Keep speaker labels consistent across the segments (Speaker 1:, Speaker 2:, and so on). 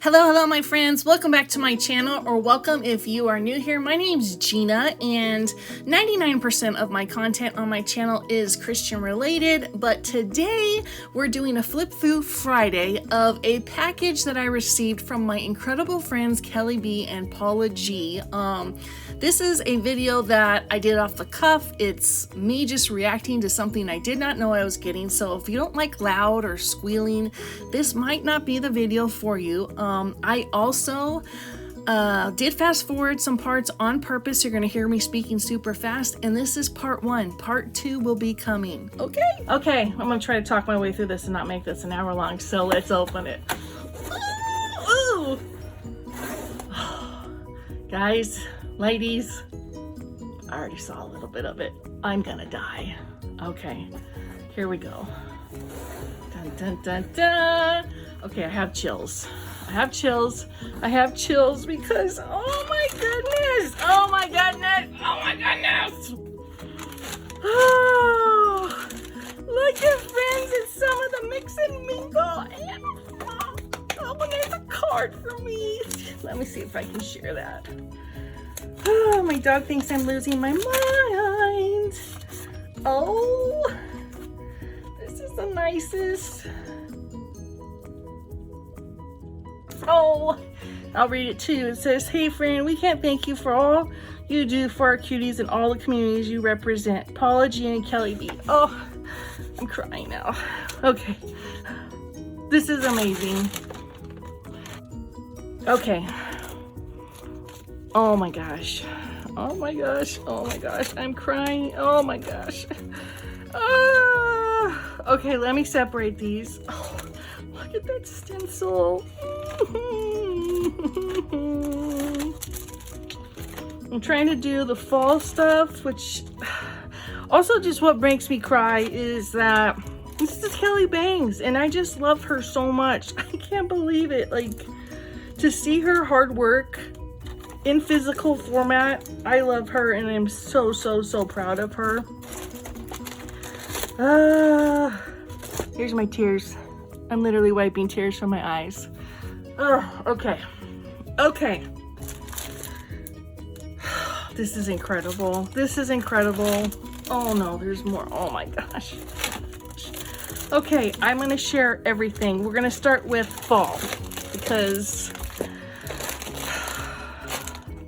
Speaker 1: Hello my friends, welcome back to my channel, or welcome if you are new here. My name's Gina and 99% of my content on my channel is Christian related, but today we're doing a flip through Friday of a package that I received from my incredible friends Kelly B and Paula G. This is a video that I did off the cuff. It's me just reacting to something I did not know I was getting, so if you don't like loud or squealing, this might not be the video for you. I also did fast forward some parts on purpose. You're gonna hear me speaking super fast, and this is part one. Part two will be coming. Okay, I'm gonna try to talk my way through this and not make this an hour long, so let's open it. Ooh. Guys, ladies, I already saw a little bit of it. I'm gonna die. Okay, here we go. Dun dun dun dun. Okay, I have chills. I have chills because, oh my goodness, oh, look at friends, it's some of the mix and mingle, and oh, there's a card for me. Let me see if I can share that. Oh, my dog thinks I'm losing my mind. Oh, this is the nicest. Oh, I'll read it too. It says, "Hey friend, we can't thank you for all you do for our cuties and all the communities you represent. Paula G and Kelly B." Oh, I'm crying now. Okay, this is amazing. Okay. Oh my gosh. Oh my gosh. Oh my gosh. I'm crying. Oh my gosh. Okay, let me separate these. Oh, look at that stencil. I'm trying to do the fall stuff, which also just what makes me cry is that this is Kelly Bangs, and I just love her so much. I can't believe it. Like, to see her hard work in physical format, I love her, and I'm so proud of her. Here's my tears. I'm literally wiping tears from my eyes. Oh, okay. This is incredible. This is incredible. Oh no, there's more. Oh my gosh. Okay, I'm gonna share everything. We're gonna start with fall because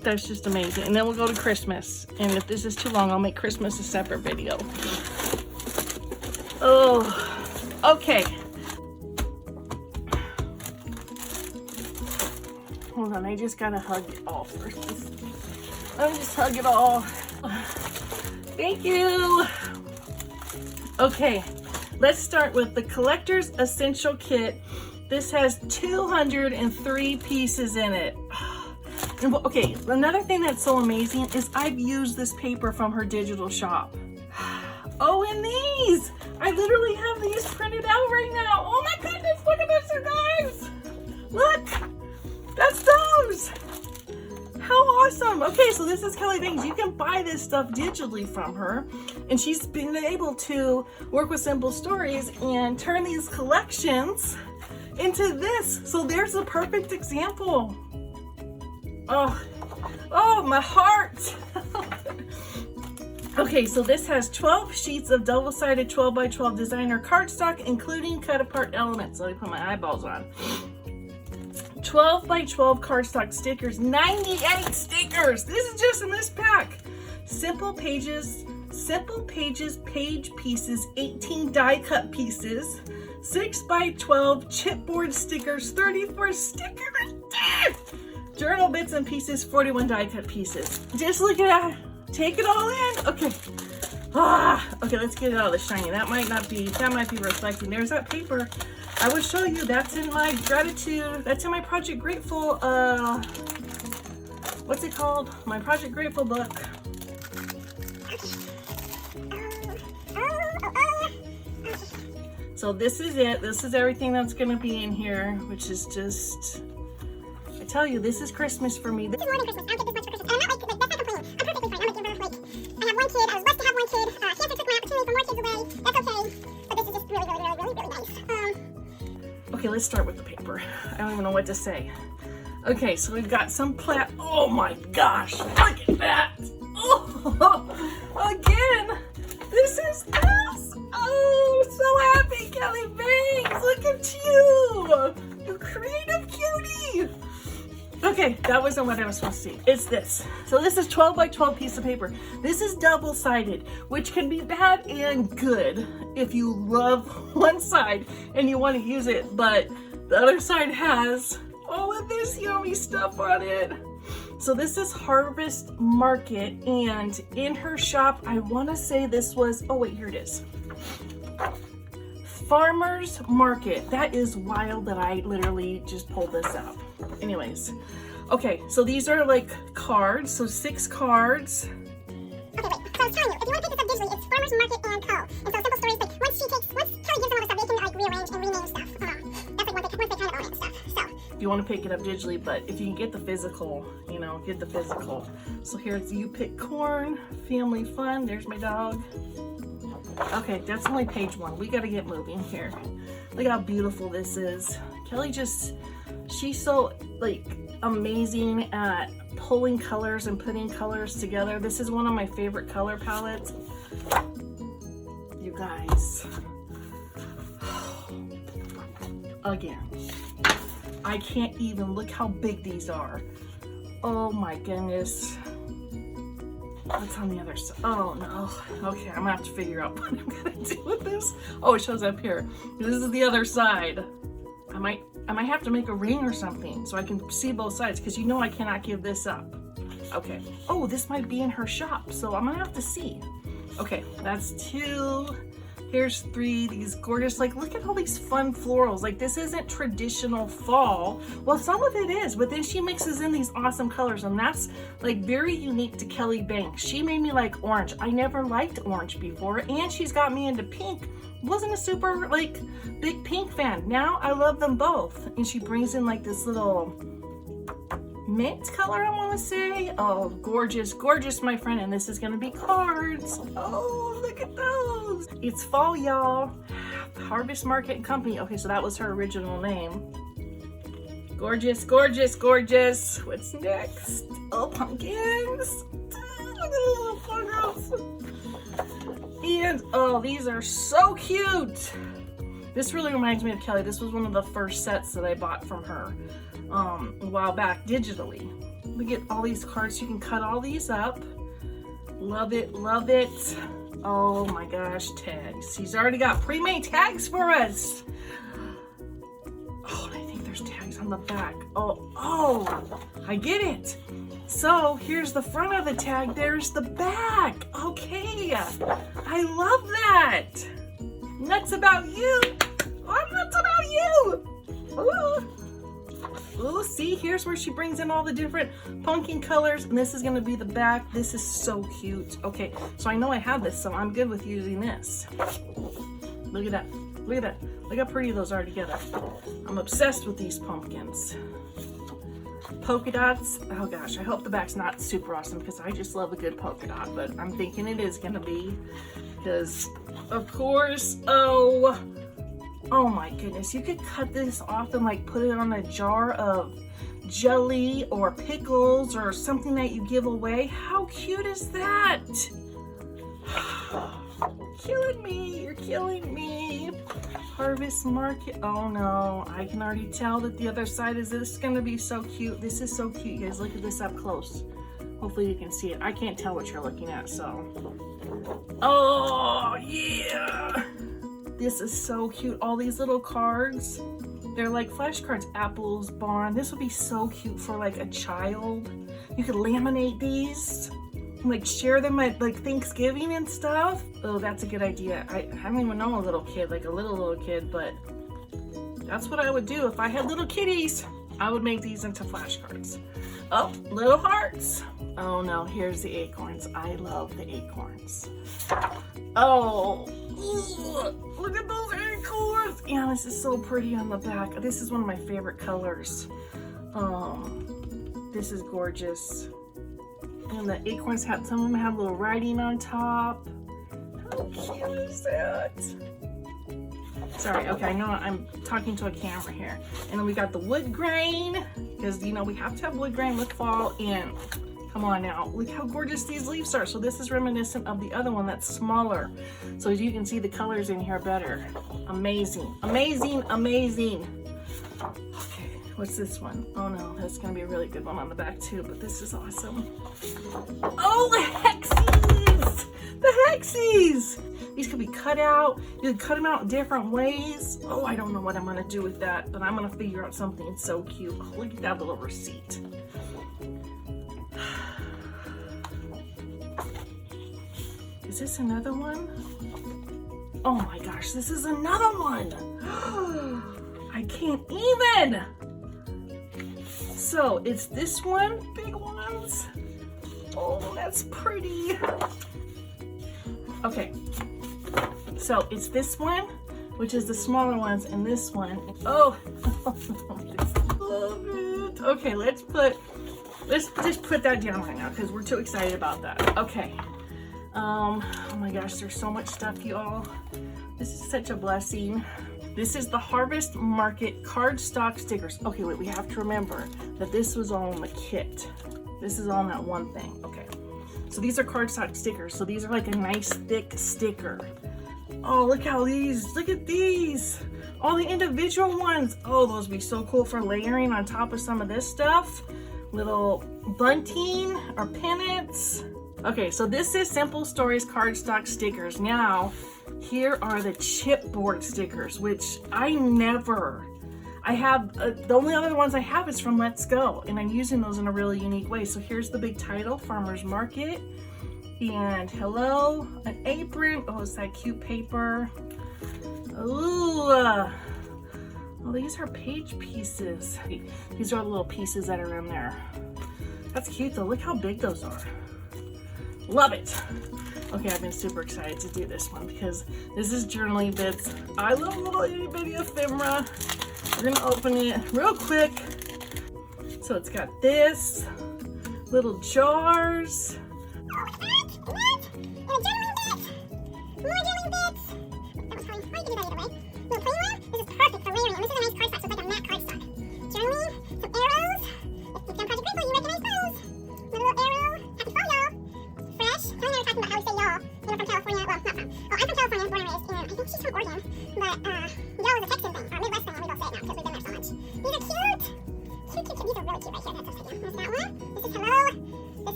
Speaker 1: that's just amazing. And then we'll go to Christmas. And if this is too long, I'll make Christmas a separate video. Oh, okay. Hold on, I just gotta hug it all first. Let me just hug it all. Thank you. Okay, let's start with the Collector's Essential Kit. This has 203 pieces in it. And, okay, another thing that's so amazing is I've used this paper from her digital shop. Oh, and these! I literally have these printed out right now. Oh my goodness, look at this, you guys! Look! That's those! How awesome! Okay, so this is Kelly Bangs. You can buy this stuff digitally from her, and she's been able to work with Simple Stories and turn these collections into this. So there's a perfect example. Oh, my heart! Okay, so this has 12 sheets of double-sided 12x12 designer cardstock, including cut-apart elements. Let me put my eyeballs on. 12x12 cardstock stickers, 98 stickers. This is just in this pack. Simple pages page pieces, 18 die cut pieces, 6x12 chipboard stickers, 34 stickers. Journal bits and pieces, 41 die cut pieces. Just look at that. Take it all in. Okay. Okay, let's get it out of the shiny. That might be reflecting. There's that paper. I will show you. That's in my gratitude. That's in my Project Grateful, what's it called? My Project Grateful book. So this is it. This is everything that's going to be in here, which is just, I tell you, this is Christmas for me.
Speaker 2: This is more than Christmas. I don't get this much for Christmas. And I'm not like, that's not complaining. I'm perfectly fine. I'm like, I have one kid. I was blessed to have one kid. Cancer took my opportunity for more kids away. That's okay. But this is just really nice.
Speaker 1: Okay, let's start with the paper. I don't even know what to say. Okay, so we've got some oh my gosh, look at that. Oh, again, this is us. Oh, so happy, Kelly Banks. Look at you. You creative cutie. Okay, that wasn't what I was supposed to see. It's this. So this is 12 by 12 piece of paper. This is double-sided, which can be bad and good if you love one side and you want to use it, but the other side has all of this yummy stuff on it. So this is Harvest Market, and in her shop, I want to say this was, oh wait, here it is. Farmer's Market. That is wild that I literally just pulled this out. Anyways, okay, so these are like cards, so 6 cards.
Speaker 2: Okay, wait, so I was telling you, if you want to pick this up digitally, it's Farmer's Market and Co. And so Simple Stories, like, once Kelly gives them all the stuff, they can like rearrange and rename stuff. That's like once they kind of own it and stuff, so.
Speaker 1: If you want to pick it up digitally, but if you can get the physical, you know, get the physical. So here's You Pick Corn, Family Fun, there's my dog. Okay, that's only page 1. We got to get moving here. Look how beautiful this is. Kelly she's so like amazing at pulling colors and putting colors together. This is one of my favorite color palettes. You guys. Again, I can't even look how big these are. Oh my goodness. What's on the other side? Oh no. Okay, I'm gonna have to figure out what I'm gonna do with this. Oh, it shows up here. This is the other side. I might have to make a ring or something so I can see both sides, because you know I cannot give this up. Okay. Oh, this might be in her shop, so I'm gonna have to see. Okay, that's 2. Here's 3, these gorgeous, like, look at all these fun florals. Like, this isn't traditional fall. Well, some of it is, but then she mixes in these awesome colors, and that's, like, very unique to Kelly Banks. She made me like orange. I never liked orange before, and she's got me into pink. Wasn't a super, like, big pink fan. Now I love them both. And she brings in, like, this little mint color, I want to say. Oh, gorgeous, gorgeous, my friend. And this is going to be cards. Oh, look at those. It's fall, y'all. Harvest Market and Company. Okay, so that was her original name. Gorgeous, gorgeous, gorgeous. What's next? Oh, pumpkins. Look at the little pumpkins. And, oh, these are so cute. This really reminds me of Kelly. This was one of the first sets that I bought from her a while back digitally. Look at all these cards. You can cut all these up. Love it, love it. Oh my gosh, tags. He's already got pre-made tags for us. Oh, I think there's tags on the back. Oh, I get it. So here's the front of the tag. There's the back. Okay, I love that. Nuts about you. I'm nuts about you. Ooh. Ooh, see, here's where she brings in all the different pumpkin colors, and this is going to be the back. This is so cute. Okay, so I know I have this, so I'm good with using this. Look at that. Look at that. Look how pretty those are together. I'm obsessed with these pumpkins. Polka dots. Oh gosh, I hope the back's not super awesome, because I just love a good polka dot, but I'm thinking it is going to be, because of course, oh my goodness, you could cut this off and like put it on a jar of jelly or pickles or something that you give away. How cute is that? Killing me, you're killing me. Harvest Market. Oh no, I can already tell that the other side is this gonna be so cute. This is so cute, you guys. Look at this up close. Hopefully you can see it. I can't tell what you're looking at, so. Oh yeah. This is so cute. All these little cards. They're like flashcards. Apples, barn. This would be so cute for like a child. You could laminate these. Like share them at like Thanksgiving and stuff. Oh, that's a good idea. I don't even know a little kid, like a little kid, but that's what I would do if I had little kitties. I would make these into flashcards. Oh, little hearts. Oh no, here's the acorns. I love the acorns. Oh, look at those acorns. Yeah, this is so pretty on the back. This is one of my favorite colors. This is gorgeous. And the acorns have, some of them have little writing on top. How cute is that? Sorry, okay, I know I'm talking to a camera here. And then we got the wood grain, because you know we have to have wood grain with fall in. Come on now, look how gorgeous these leaves are. So this is reminiscent of the other one that's smaller. So as you can see, the colors in here better. Amazing, amazing, amazing. Okay, what's this one? Oh no, that's gonna be a really good one on the back too, but this is awesome. Oh, the hexies! The hexies! These could be cut out. You can cut them out different ways. Oh, I don't know what I'm gonna do with that, but I'm gonna figure out something so cute. Look at that little receipt. Is this another one? Oh my gosh, this is another one. I can't even. So it's this one, big ones. Oh, that's pretty. Okay, so it's this one, which is the smaller ones, and this one. Oh, love it. Okay, let's just put that down right now because we're too excited about that. Okay. Oh my gosh, there's so much stuff, y'all. This is such a blessing. This is the Harvest Market cardstock stickers. Okay, wait, we have to remember that this was all in the kit. This is all in that one thing. Okay, so these are cardstock stickers. So these are like a nice thick sticker. Oh, look how look at these. All the individual ones. Oh, those would be so cool for layering on top of some of this stuff. Little bunting or pennants. Okay, so this is Simple Stories cardstock stickers. Now, here are the chipboard stickers, which I have, the only other ones I have is from Let's Go, and I'm using those in a really unique way. So here's the big title, Farmer's Market, and hello, an apron. Oh, it's that cute paper. Ooh, oh, these are page pieces. These are the little pieces that are in there. That's cute though, look how big those are. Love it. Okay, I've been super excited to do this one because this is journaling bits. I love little itty bitty ephemera. We're gonna open it real quick. So it's got this, little jars.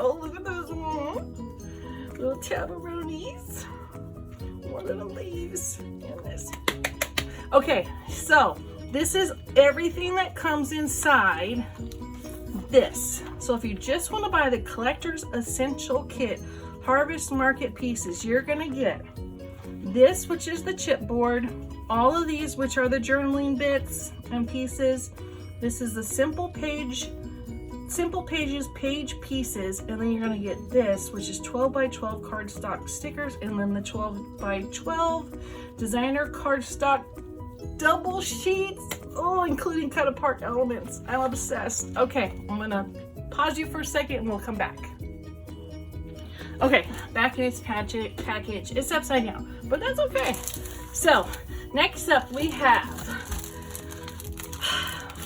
Speaker 1: Oh, look at those one. Little tabaroonies. More little leaves in this. Okay, so this is everything that comes inside this. So if you just want to buy the Collector's Essential Kit Harvest Market pieces, you're going to get this, which is the chipboard, all of these, which are the journaling bits and pieces. This is the Simple Pages page pieces, and then you're going to get this, which is 12 by 12 cardstock stickers, and then the 12 by 12 designer cardstock double sheets. Oh, including cut apart elements. I'm obsessed. Okay, I'm going to pause you for a second and we'll come back. Okay, back in its package. It's upside down, but that's okay. So, next up we have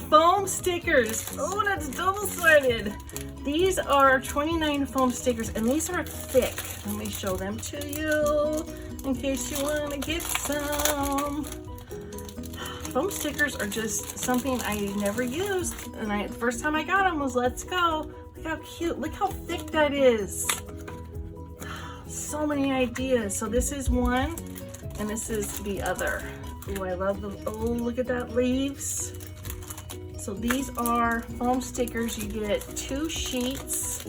Speaker 1: foam stickers. Oh, that's double-sided. These are 29 foam stickers, and these are thick. Let me show them to you in case you want to get some. Foam stickers are just something I never used, and the first time I got them was Let's Go. Look how cute. Look how thick that is. So many ideas. So this is one, and this is the other. Oh, I love the, oh, look at that, leaves. So these are foam stickers. You get 2 sheets.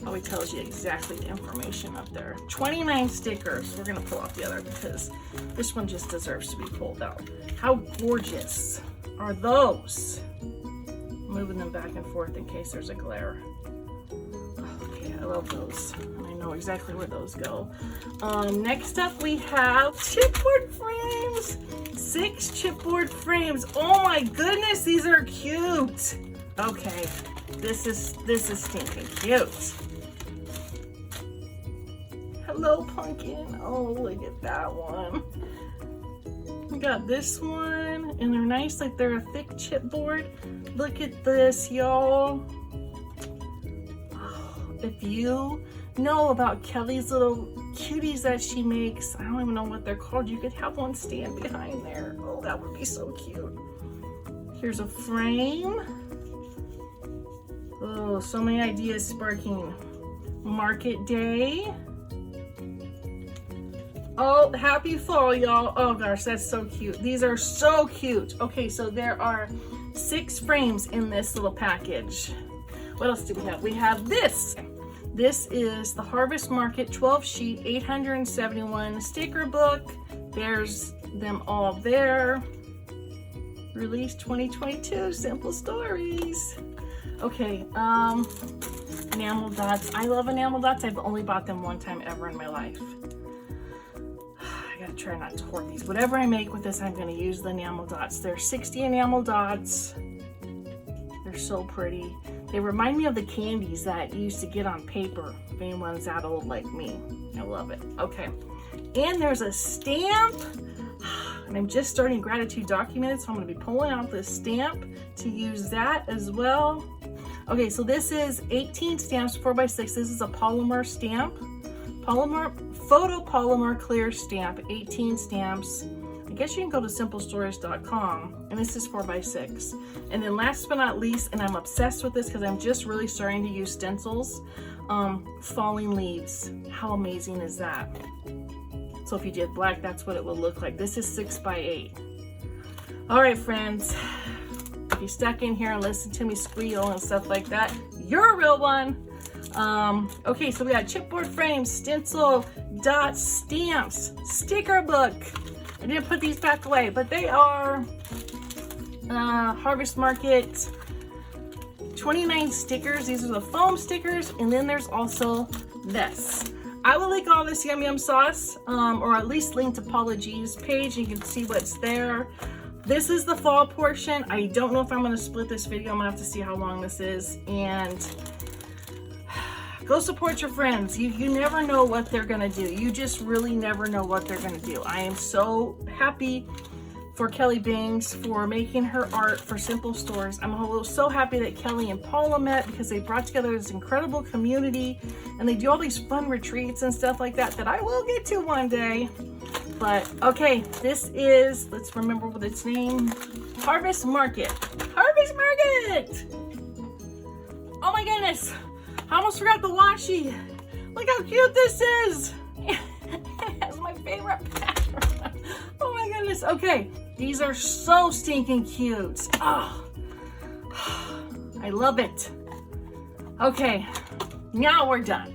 Speaker 1: Oh, it tells you exactly the information up there. 29 stickers. We're gonna pull off the other because this one just deserves to be pulled out. How gorgeous are those? I'm moving them back and forth in case there's a glare. Okay, I love those. I know exactly where those go. Next up we have chipboard frames. 6 chipboard frames. Oh my goodness, these are cute. Okay, this is stinking cute. no pumpkin. Oh, look at that one. We got this one, and they're nice, like they're a thick chipboard. Look at this, y'all. If you know about Kelly's little cuties that she makes, I don't even know what they're called. You could have one stand behind there. Oh, that would be so cute. Here's a frame. Oh, so many ideas sparking. Market day. Oh, happy fall, y'all. Oh gosh, that's so cute. These are so cute. Okay, so there are 6 frames in this little package. What else do we have? We have this. This is the Harvest Market 12 sheet 871 sticker book. There's them all there. Release 2022 Simple Stories. Okay, enamel dots. I love enamel dots. I've only bought them one time ever in my life. I gotta try not to hoard these. Whatever I make with this, I'm gonna use the enamel dots. There's 60 enamel dots. They're so pretty. They remind me of the candies that you used to get on paper, if anyone's that old like me. I love it. Okay, and there's a stamp. And I'm just starting gratitude documents, so I'm gonna be pulling out this stamp to use that as well. Okay, so this is 18 stamps, 4x6. This is a polymer stamp. Photopolymer clear stamp, 18 stamps. I guess you can go to simplestories.com, and this is 4x6. And then last but not least, and I'm obsessed with this because I'm just really starting to use stencils, falling leaves. How amazing is that? So if you did black, that's what it would look like. This is 6x8. All right, friends. If you stuck in here and listen to me squeal and stuff like that, you're a real one. Okay, so we got chipboard frames, stencil, dots, stamps, sticker book. I didn't put these back away, but they are Harvest Market 29 stickers. These are the foam stickers, and then there's also this. I will link all this yum yum sauce, or at least link to Paula G's page. You can see what's there. This is the fall portion. I don't know if I'm going to split this video. I'm going to have to see how long this is. And go support your friends. You never know what they're going to do. You just really never know what they're going to do. I am so happy for Kelly Bangs for making her art for Simple Stories. I'm so happy that Kelly and Paula met because they brought together this incredible community, and they do all these fun retreats and stuff like that I will get to one day. But okay, this is, let's remember what its name, Harvest Market. Harvest Market! Oh my goodness, I almost forgot the washi. Look how cute this is. That's my favorite pattern. Oh my goodness. Okay, these are so stinking cute. Oh, I love it. Okay, now we're done.